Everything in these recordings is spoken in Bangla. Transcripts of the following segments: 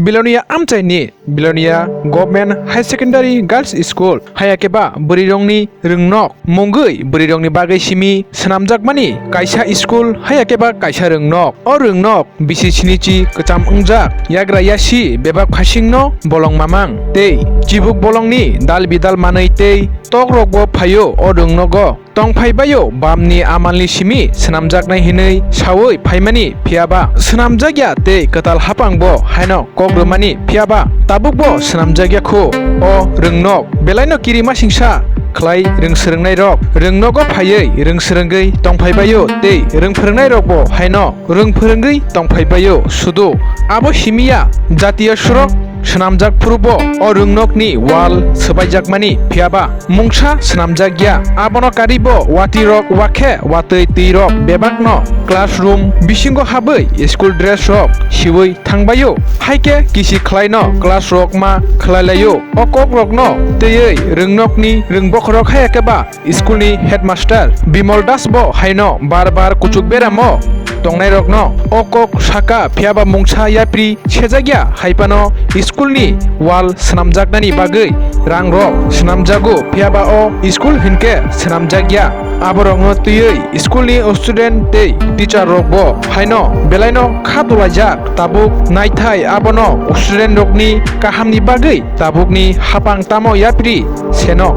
Belonia amchaini Belonia Government High Secondary Girls School hayakeba Burirongni Rungnok Mongui Burirongni bagai simi senamjakmani kaisa school hayakeba kaisa rungnok o rungnok bisi chinichi kecham ungjak yagra yasi bebak phasingno bolong mamang tei chibuk bolongni dal bidal manai tei tok rokbo phayo o rungnogo Tong phaibayo bamni amalni simi senamjaknai hinui sawoi phaimani phiaba senamjakya tei katal hapangbo haino kogrumani phiaba tabukbo senamjakya kho o rungnok belaino kirima singsa Kwlai rungsrungnai rok rungnogo phaiयै rungsrungei tongphaibayo tei rungphorungnai rokbo haino rungphorungei tongphaibayo sudu abo simiya jatiya surok senamjak phurubo o rungnokni wall sobaijakmani phiaba mungsa senamjakya abono karibo wati rok wakhe watei tei rok bebakno classroom bisingo habai school dress rok siwei thangbayo haike Kichik khlaino class rok ma khlailayo o kok rokno teiयै rungnokni rungbokhrok hayakeba schoolni headmaster Bimol Das bo haino bar kuchuk beramo tongnai rokno o kok saka phiaba mungsa yapri sejagya haipano schoolni wall senamjaknani bagui rang rok senamjago phiaba o school hinke senamjakya aborongno teiयै schoolni student tei teacher rok bo haino belaino khadulajak tabuk naithai abono student rokni kahamni bagui tabukni hapang tamo yapri seno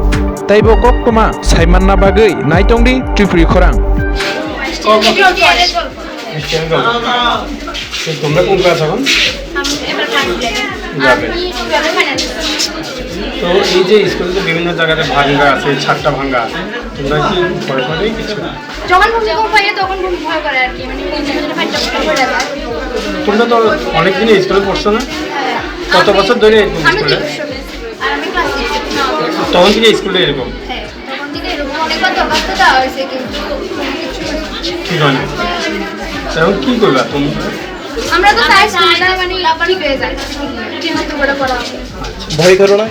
taibo koktoma saimanna bagui naitongdi tripuri khorang তোমরা কোন ক্লাস এখন তো এই যে স্কুলে তো বিভিন্ন জায়গাতে ভাঙ্গা আছে ছাদটা ভাঙ্গা আছে তোমরা কি ভয় করে কিছু যখন ভূমিকম্প হয় তখন ভয় করে আর কি মানে তোমরা তো অনেকদিন স্কুলে পড়ছো না কত বছর ধরে স্কুলে আর আমি ক্লাস 6 তখন থেকে স্কুলে এরকম হ্যাঁ তখন থেকে এরকম অনেকবার দরখাস্ত দেওয়া হয়েছে কিন্তু ঠিক হয় না এখন কি করবা তুমি আমরা তো চাই স্কুলটা মানে ঠিক হয়ে যায় ঠিকমতো করে পড়া হবে ভয় করো না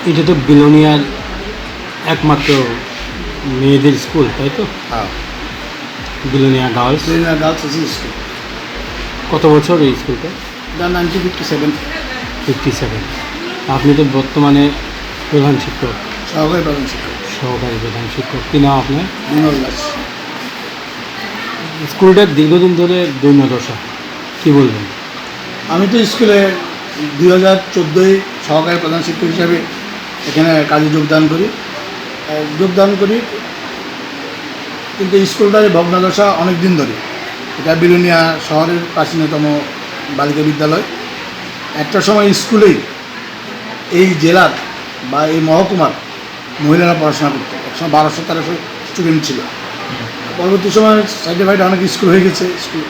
এটা তো বিলোনিয়ার একমাত্র মেয়েদের স্কুল তাই তো হ্যাঁ বিলোনিয়া গার্লস গার্লস স্কুল কত বছর এই স্কুলটা 1957 57 আপনি তো বর্তমানে প্রধান শিক্ষক সহকারী প্রধান শিক্ষক সহকারী প্রধান শিক্ষক কি নাম আপনার বিমল দাস স্কুলটার দীর্ঘদিন ধরে দৈন্যদশা কী বলবেন আমি তো স্কুলে 2014 সহকারী প্রধান শিক্ষক হিসাবে এখানে কাজে যোগদান করি কিন্তু স্কুলটার ভগ্নদশা অনেক দিন ধরে এটা বিলোনিয়া শহরের প্রাচীনতম বালিকা বিদ্যালয় একটা সময় স্কুলেই এই জেলার বা এই মহকুমার মহিলারা পড়াশোনা করতো একসময় 1200-1300 স্টুডেন্ট ছিল পরবর্তী সময় সাইডে ফাইডে অনেক স্কুল হয়ে গেছে স্কুল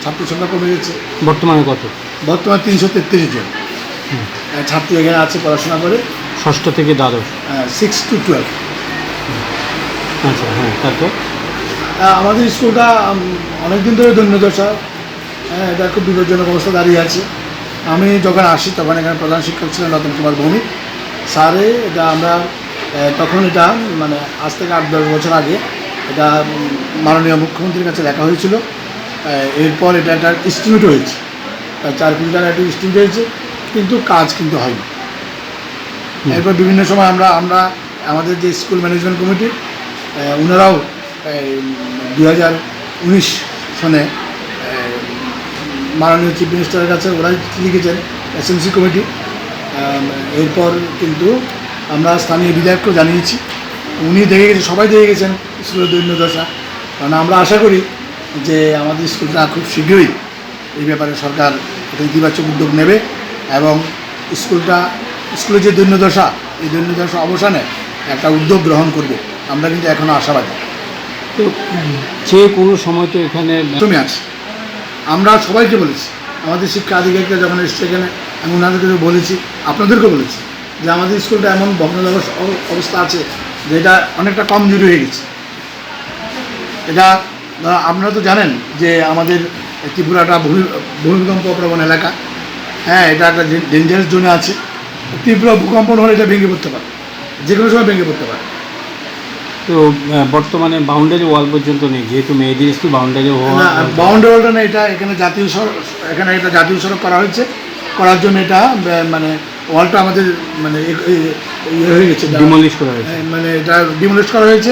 ছাত্র সংখ্যা কমে গেছে বর্তমানে কত বর্তমানে 333 জন ছাত্রী এখানে আছে পড়াশোনা করে ষষ্ঠ থেকে দ্বাদশ 6 to 12 আচ্ছা হ্যাঁ তারপর আমাদের স্কুলটা অনেকদিন ধরে দৈন্যদশা এটা খুব বিপজ্জনক অবস্থা দাঁড়িয়ে আছে আমি যখন আসি তখন এখানে প্রধান শিক্ষক ছিলেন রতন কুমার ভৌমিক স্যারে এটা আমরা তখন এটা মানে আজ থেকে 8-10 বছর আগে এটা মাননীয় মুখ্যমন্ত্রীর কাছে লেখা হয়েছিল এরপর এটা একটা এস্টিমেট হয়েছে 4 কোটি টাকা একটা এস্টিমেট হয়েছে কিন্তু কাজ কিন্তু হয়নি এরপর বিভিন্ন সময় আমরা আমাদের যে স্কুল ম্যানেজমেন্ট কমিটি ওনারাও 2019 সনে মাননীয় চিফ মিনিস্টারের কাছে ওরাই লিখেছেন এসএমসি কমিটি এরপর কিন্তু আমরা স্থানীয় বিধায়ককেও জানিয়েছি উনি দেখে গেছেন সবাই দেখে গেছেন স্কুলের দৈন্যদশা কারণ আমরা আশা করি যে আমাদের স্কুলটা খুব শীঘ্রই এই ব্যাপারে সরকার একটা ইতিবাচক উদ্যোগ নেবে এবং স্কুলের যে দৈন্যদশা এই দৈন্যদশা অবসানে একটা উদ্যোগ গ্রহণ করবে আমরা কিন্তু এখনও আশাবাদী তো যে কোনো সময় তো এখানে তুমি আছে আমরা সবাইকে বলেছি আমাদের শিক্ষা আধিকারিকরা যখন এসছে এখানে আমি ওনাদেরকে বলেছি আপনাদেরকেও বলেছি যে আমাদের স্কুলটা এমন ভগ্নদশা অবস্থা আছে যে এটা অনেকটা কমজোরি হয়ে গেছে এটা আপনারা তো জানেন যে আমাদের ত্রিপুরাটা ভূমিকম্প প্রবণ এলাকা হ্যাঁ এটা একটা ডেঞ্জারাস জোনে আছে তীব্র ভূকম্পন হলে এটা ভেঙে পড়তে পারে যে কোনো সময় ভেঙে পড়তে পারে তো বর্তমানে বাউন্ডারি ওয়াল পর্যন্ত নেই যেহেতু মেয়েদের স্কুল বাউন্ডারি ওয়াল বাউন্ডারি ওয়ালটা না এটা এখানে জাতীয় এখানে একটা জাতীয় সড়ক করা হয়েছে, করার জন্য এটা মানে ওয়ালটা আমাদের মানে ইয়ে হয়ে গেছে, ডিমলিশ করা হয়েছে। মানে এটা ডিমোলিশ করা হয়েছে।